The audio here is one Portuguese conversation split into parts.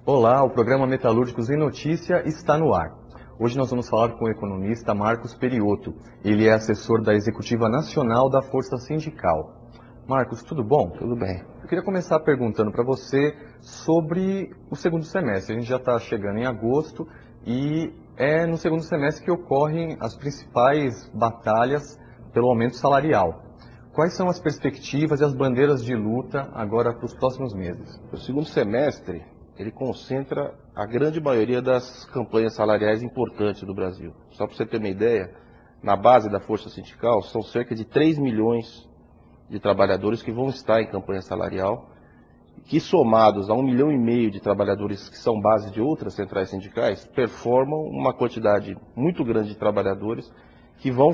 Olá, o programa Metalúrgicos em Notícia está no ar. Hoje nós vamos falar com o economista Marcos Periotto. Ele é assessor da Executiva Nacional da Força Sindical. Marcos, tudo bom? Tudo bem. Eu queria começar perguntando para você sobre o segundo semestre. A gente já está chegando em agosto e é no segundo semestre que ocorrem as principais batalhas pelo aumento salarial. Quais são as perspectivas e as bandeiras de luta agora para os próximos meses? O segundo semestre, ele concentra a grande maioria das campanhas salariais importantes do Brasil. Só para você ter uma ideia, na base da Força Sindical, são cerca de 3 milhões de trabalhadores que vão estar em campanha salarial, que somados a 1,5 milhão de trabalhadores que são base de outras centrais sindicais, performam uma quantidade muito grande de trabalhadores que vão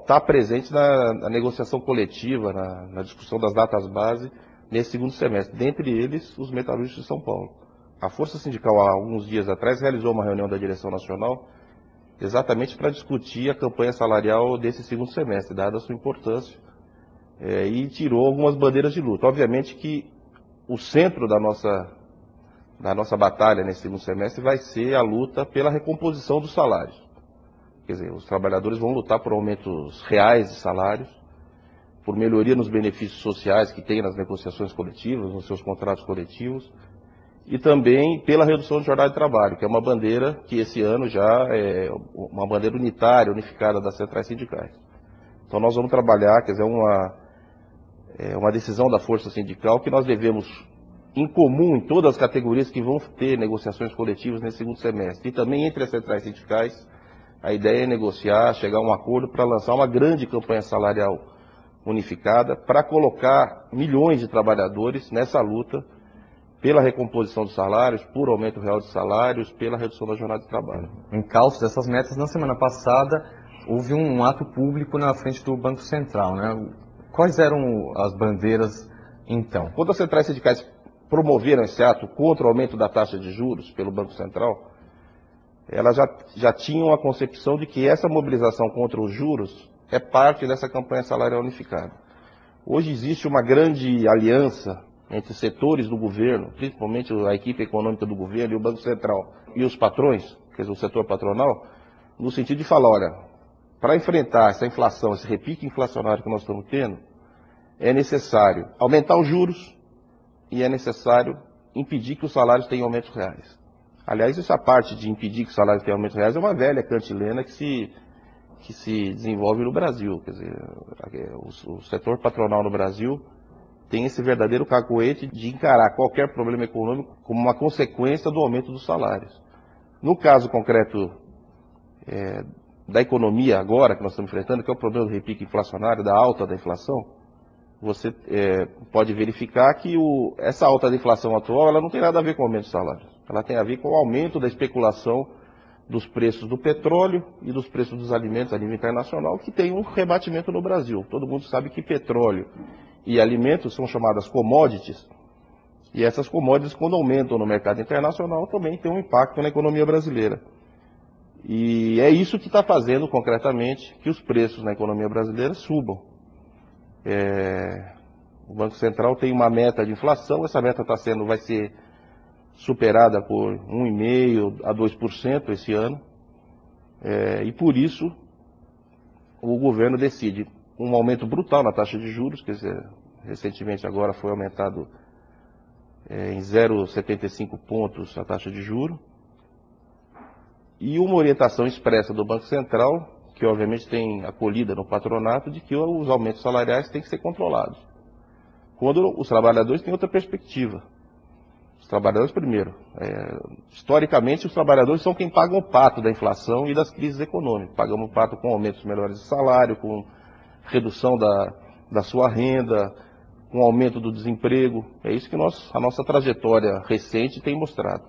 estar presentes na negociação coletiva, na discussão das datas base nesse segundo semestre, dentre eles os metalúrgicos de São Paulo. A Força Sindical, há alguns dias atrás, realizou uma reunião da direção nacional exatamente para discutir a campanha salarial desse segundo semestre, dada a sua importância, e tirou algumas bandeiras de luta. Obviamente que o centro da nossa batalha nesse segundo semestre vai ser a luta pela recomposição dos salários. Quer dizer, os trabalhadores vão lutar por aumentos reais de salários, por melhoria nos benefícios sociais que tem nas negociações coletivas, nos seus contratos coletivos, e também pela redução de jornada de trabalho, que é uma bandeira que esse ano já é uma bandeira unitária, unificada das centrais sindicais. Então nós vamos trabalhar, quer dizer, uma decisão da Força Sindical que nós devemos, em comum, em todas as categorias que vão ter negociações coletivas nesse segundo semestre, e também entre as centrais sindicais, a ideia é negociar, chegar a um acordo para lançar uma grande campanha salarial unificada para colocar milhões de trabalhadores nessa luta pela recomposição dos salários, por aumento real de salários, pela redução da jornada de trabalho. Em calço dessas metas, na semana passada, houve um ato público na frente do Banco Central, né? Quais eram as bandeiras, então? Quando as centrais sindicais promoveram esse ato contra o aumento da taxa de juros pelo Banco Central, elas já tinham a concepção de que essa mobilização contra os juros é parte dessa campanha salarial unificada. Hoje existe uma grande aliança entre setores do governo, principalmente a equipe econômica do governo e o Banco Central e os patrões, quer dizer, o setor patronal, no sentido de falar, olha, para enfrentar essa inflação, esse repique inflacionário que nós estamos tendo, é necessário aumentar os juros e é necessário impedir que os salários tenham aumentos reais. Aliás, essa parte de impedir que os salários tenham aumentos reais é uma velha cantilena que se desenvolve no Brasil. Quer dizer, o setor patronal no Brasil tem esse verdadeiro cacoete de encarar qualquer problema econômico como uma consequência do aumento dos salários. No caso concreto da economia agora, que nós estamos enfrentando, que é o problema do repique inflacionário, da alta da inflação, você pode verificar que essa alta da inflação atual ela não tem nada a ver com o aumento dos salários. Ela tem a ver com o aumento da especulação dos preços do petróleo e dos preços dos alimentos a nível internacional, que tem um rebatimento no Brasil. Todo mundo sabe que petróleo e alimentos são chamadas commodities, e essas commodities, quando aumentam no mercado internacional, também tem um impacto na economia brasileira. E é isso que está fazendo, concretamente, que os preços na economia brasileira subam. O Banco Central tem uma meta de inflação, essa meta vai ser superada por 1,5% a 2% esse ano, e por isso o governo decide um aumento brutal na taxa de juros, quer dizer, recentemente agora foi aumentado em 0,75 pontos a taxa de juros, e uma orientação expressa do Banco Central, que obviamente tem acolhida no patronato, de que os aumentos salariais têm que ser controlados. Quando os trabalhadores têm outra perspectiva. Os trabalhadores, primeiro, historicamente os trabalhadores são quem pagam o pato da inflação e das crises econômicas. Pagamos o pato com aumentos melhores de salário, com redução da sua renda, com aumento do desemprego. É isso que a nossa trajetória recente tem mostrado.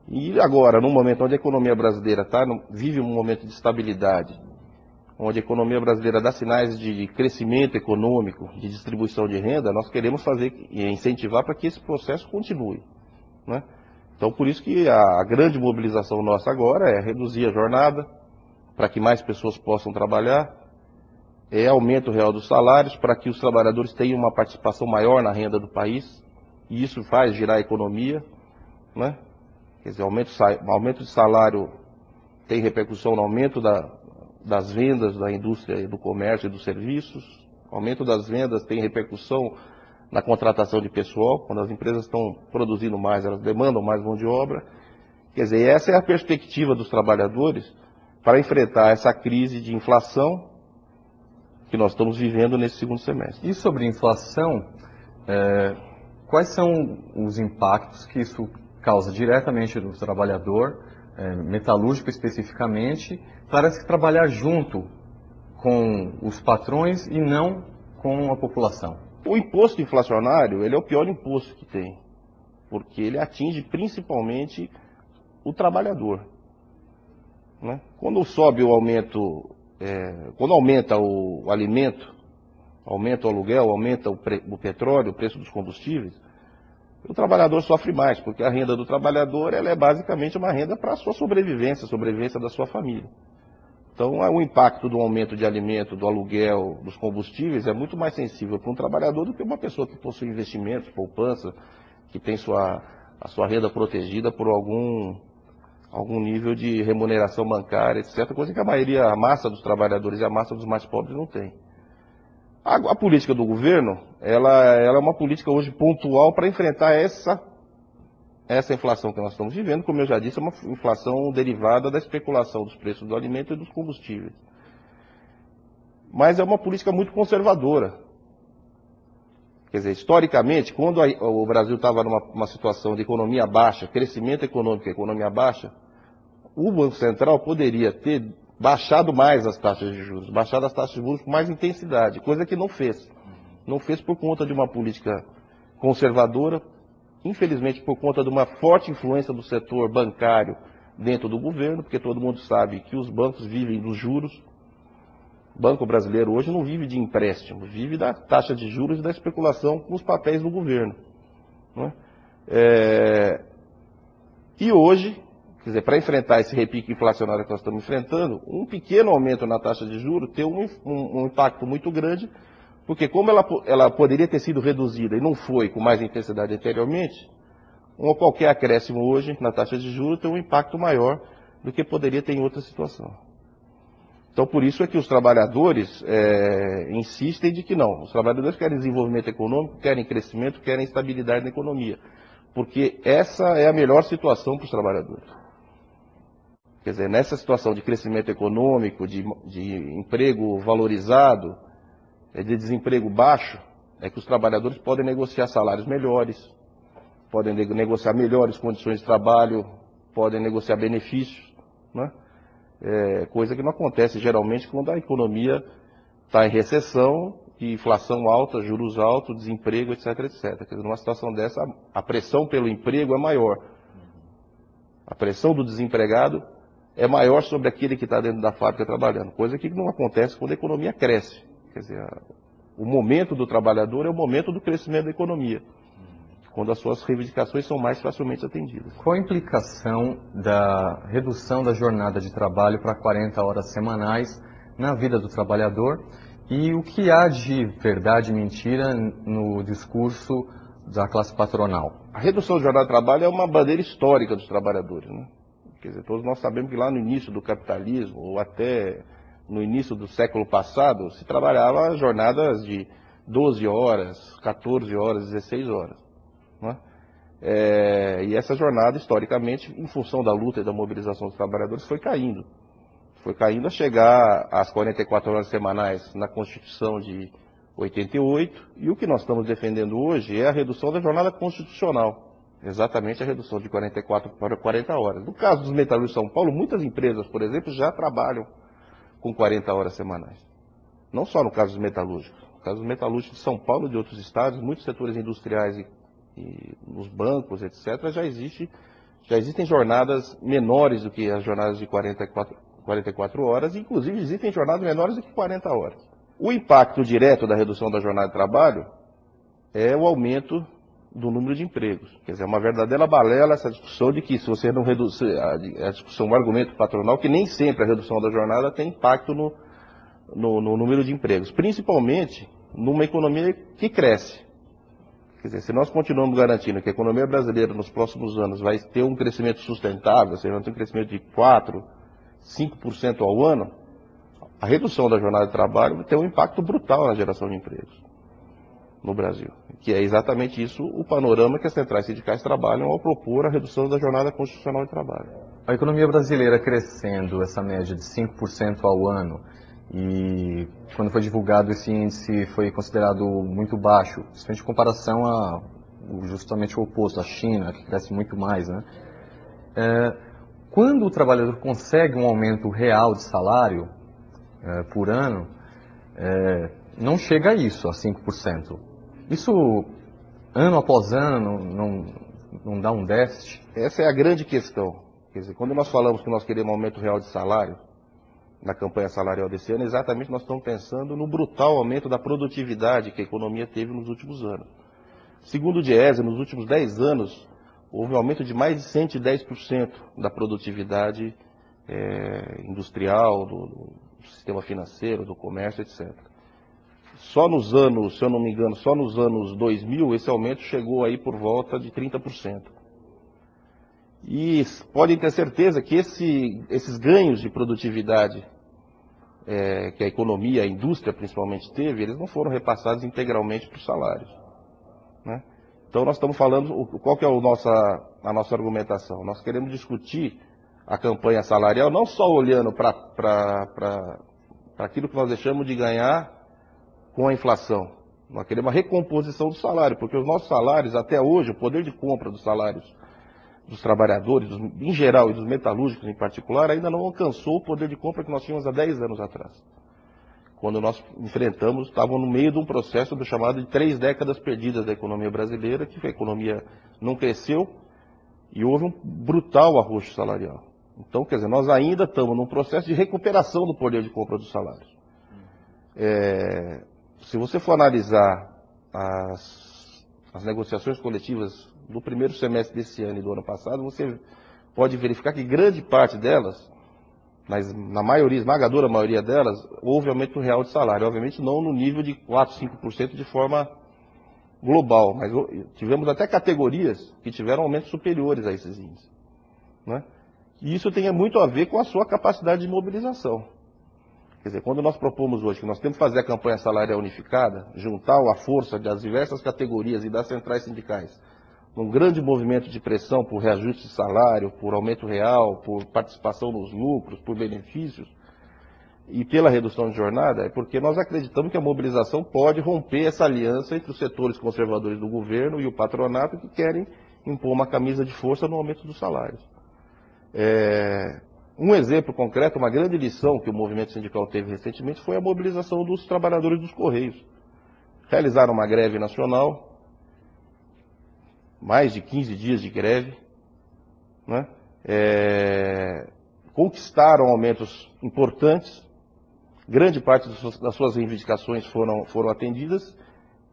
E agora, num momento onde a economia brasileira vive um momento de estabilidade, onde a economia brasileira dá sinais de crescimento econômico, de distribuição de renda, nós queremos fazer e incentivar para que esse processo continue, né? Então, por isso que a grande mobilização nossa agora é reduzir a jornada, para que mais pessoas possam trabalhar, é aumento real dos salários, para que os trabalhadores tenham uma participação maior na renda do país, e isso faz girar a economia, né? Quer dizer, aumento de salário tem repercussão no aumento das vendas da indústria, do comércio e dos serviços. O aumento das vendas tem repercussão na contratação de pessoal. Quando as empresas estão produzindo mais, elas demandam mais mão de obra. Quer dizer, essa é a perspectiva dos trabalhadores para enfrentar essa crise de inflação que nós estamos vivendo nesse segundo semestre. E sobre inflação, quais são os impactos que isso causa diretamente no trabalhador, metalúrgico especificamente? Parece que trabalhar junto com os patrões e não com a população. O imposto inflacionário, ele é o pior imposto que tem, porque ele atinge principalmente o trabalhador, né? Quando sobe o aumento, quando aumenta o alimento, aumenta o aluguel, aumenta o petróleo, o preço dos combustíveis, o trabalhador sofre mais, porque a renda do trabalhador ela é basicamente uma renda para a sua sobrevivência, a sobrevivência da sua família. Então, o impacto do aumento de alimento, do aluguel, dos combustíveis é muito mais sensível para um trabalhador do que uma pessoa que possui investimentos, poupança, que tem a sua renda protegida por algum nível de remuneração bancária, etc., coisa que a massa dos trabalhadores e a massa dos mais pobres não tem. A política do governo, ela é uma política hoje pontual para enfrentar essa inflação que nós estamos vivendo. Como eu já disse, é uma inflação derivada da especulação dos preços do alimento e dos combustíveis. Mas é uma política muito conservadora. Quer dizer, historicamente, quando o Brasil estava numa situação de economia baixa, crescimento econômico e economia baixa, o Banco Central poderia ter baixado mais as taxas de juros, baixado as taxas de juros com mais intensidade, coisa que não fez. Não fez por conta de uma política conservadora, infelizmente por conta de uma forte influência do setor bancário dentro do governo, porque todo mundo sabe que os bancos vivem dos juros. O Banco Brasileiro hoje não vive de empréstimos, vive da taxa de juros e da especulação com os papéis do governo, né? E hoje, quer dizer, para enfrentar esse repique inflacionário que nós estamos enfrentando, um pequeno aumento na taxa de juros tem um impacto muito grande, porque como ela poderia ter sido reduzida e não foi com mais intensidade anteriormente, qualquer acréscimo hoje na taxa de juros tem um impacto maior do que poderia ter em outra situação. Então, por isso é que os trabalhadores insistem de que não. Os trabalhadores querem desenvolvimento econômico, querem crescimento, querem estabilidade na economia. Porque essa é a melhor situação para os trabalhadores. Quer dizer, nessa situação de crescimento econômico, de emprego valorizado, de desemprego baixo, é que os trabalhadores podem negociar salários melhores, podem negociar melhores condições de trabalho, podem negociar benefícios, né? Coisa que não acontece geralmente quando a economia está em recessão, inflação alta, juros altos, desemprego, etc, etc. Quer dizer, numa situação dessa, a pressão pelo emprego é maior. A pressão do desempregado é maior sobre aquele que está dentro da fábrica trabalhando, coisa que não acontece quando a economia cresce. Quer dizer, o momento do trabalhador é o momento do crescimento da economia, quando as suas reivindicações são mais facilmente atendidas. Qual a implicação da redução da jornada de trabalho para 40 horas semanais na vida do trabalhador e o que há de verdade e mentira no discurso da classe patronal? A redução da jornada de trabalho é uma bandeira histórica dos trabalhadores, né? Quer dizer, todos nós sabemos que lá no início do capitalismo, ou até no início do século passado, se trabalhava jornadas de 12 horas, 14 horas, 16 horas. Né? E essa jornada, historicamente, em função da luta e da mobilização dos trabalhadores, foi caindo. Foi caindo a chegar às 44 horas semanais na Constituição de 88, e o que nós estamos defendendo hoje é a redução da jornada constitucional. Exatamente a redução de 44 para 40 horas. No caso dos metalúrgicos de São Paulo, muitas empresas, por exemplo, já trabalham com 40 horas semanais. Não só no caso dos metalúrgicos. No caso dos metalúrgicos de São Paulo e de outros estados, muitos setores industriais e nos bancos, etc., já existem jornadas menores do que as jornadas de 44 horas, e inclusive existem jornadas menores do que 40 horas. O impacto direto da redução da jornada de trabalho é o aumento do número de empregos. Quer dizer, é uma verdadeira balela essa discussão de que se você não reduzir, a discussão, o argumento patronal, que nem sempre a redução da jornada tem impacto no número de empregos, principalmente numa economia que cresce. Quer dizer, se nós continuamos garantindo que a economia brasileira nos próximos anos vai ter um crescimento sustentável, ou seja, vai ter um crescimento de 4%, 5% ao ano, a redução da jornada de trabalho vai ter um impacto brutal na geração de empregos no Brasil. Que é exatamente isso o panorama que as centrais sindicais trabalham ao propor a redução da jornada constitucional de trabalho. A economia brasileira crescendo, essa média de 5% ao ano, e quando foi divulgado esse índice foi considerado muito baixo, principalmente em comparação a justamente o oposto, a China, que cresce muito mais, né? Quando o trabalhador consegue um aumento real de salário por ano, não chega a isso, a 5%. Isso, ano após ano, não dá um déficit? Essa é a grande questão. Quer dizer, quando nós falamos que nós queremos um aumento real de salário, na campanha salarial desse ano, exatamente nós estamos pensando no brutal aumento da produtividade que a economia teve nos últimos anos. Segundo o Diese, nos últimos 10 anos, houve um aumento de mais de 110% da produtividade industrial, do sistema financeiro, do comércio, etc. Só nos anos, se eu não me engano, só nos anos 2000, esse aumento chegou aí por volta de 30%. E podem ter certeza que esses ganhos de produtividade que a economia, a indústria principalmente teve, eles não foram repassados integralmente para os salários, né? Então nós estamos falando, qual que é a nossa argumentação? Nós queremos discutir a campanha salarial não só olhando para aquilo que nós deixamos de ganhar com a inflação. Nós queremos uma recomposição do salário, porque os nossos salários, até hoje, o poder de compra dos salários dos trabalhadores, em geral, e dos metalúrgicos em particular, ainda não alcançou o poder de compra que nós tínhamos há 10 anos atrás. Quando nós enfrentamos, estávamos no meio de um processo do chamado de 3 décadas perdidas da economia brasileira, que a economia não cresceu e houve um brutal arroxo salarial. Então, quer dizer, nós ainda estamos num processo de recuperação do poder de compra dos salários. Se você for analisar as negociações coletivas do primeiro semestre desse ano e do ano passado, você pode verificar que grande parte delas, mas na maioria, esmagadora maioria delas, houve aumento real de salário. Obviamente não no nível de 4, 5% de forma global, mas tivemos até categorias que tiveram aumentos superiores a esses índices, né? E isso tem muito a ver com a sua capacidade de mobilização. Quer dizer, quando nós propomos hoje que nós temos que fazer a campanha salarial unificada, juntar a força das diversas categorias e das centrais sindicais, num grande movimento de pressão por reajuste de salário, por aumento real, por participação nos lucros, por benefícios, e pela redução de jornada, é porque nós acreditamos que a mobilização pode romper essa aliança entre os setores conservadores do governo e o patronato que querem impor uma camisa de força no aumento dos salários. Um exemplo concreto, uma grande lição que o movimento sindical teve recentemente foi a mobilização dos trabalhadores dos Correios. Realizaram uma greve nacional, mais de 15 dias de greve, né? Conquistaram aumentos importantes, grande parte das suas reivindicações foram atendidas,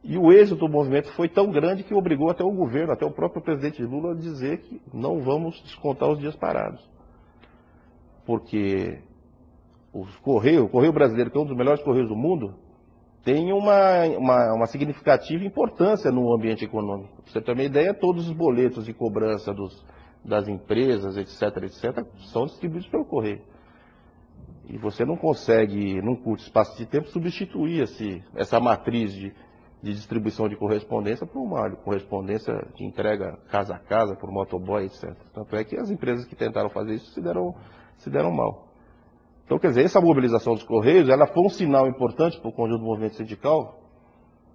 e o êxito do movimento foi tão grande que obrigou até o governo, até o próprio presidente Lula a dizer que não vamos descontar os dias parados. Porque o Correio Brasileiro, que é um dos melhores correios do mundo, tem uma significativa importância no ambiente econômico. Para você ter uma ideia, todos os boletos de cobrança das empresas, etc., são distribuídos pelo Correio. E você não consegue, num curto espaço de tempo, substituir essa matriz de distribuição de correspondência por uma correspondência de entrega casa a casa, por motoboy, etc. Tanto é que as empresas que tentaram fazer isso se deram mal. Então, quer dizer, essa mobilização dos Correios, ela foi um sinal importante para o conjunto do movimento sindical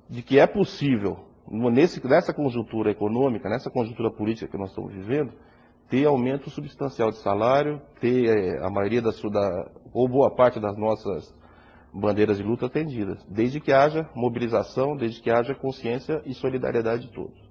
de que é possível, nessa conjuntura econômica, nessa conjuntura política que nós estamos vivendo, ter aumento substancial de salário, ter a maioria ou boa parte das nossas bandeiras de luta atendidas, desde que haja mobilização, desde que haja consciência e solidariedade de todos.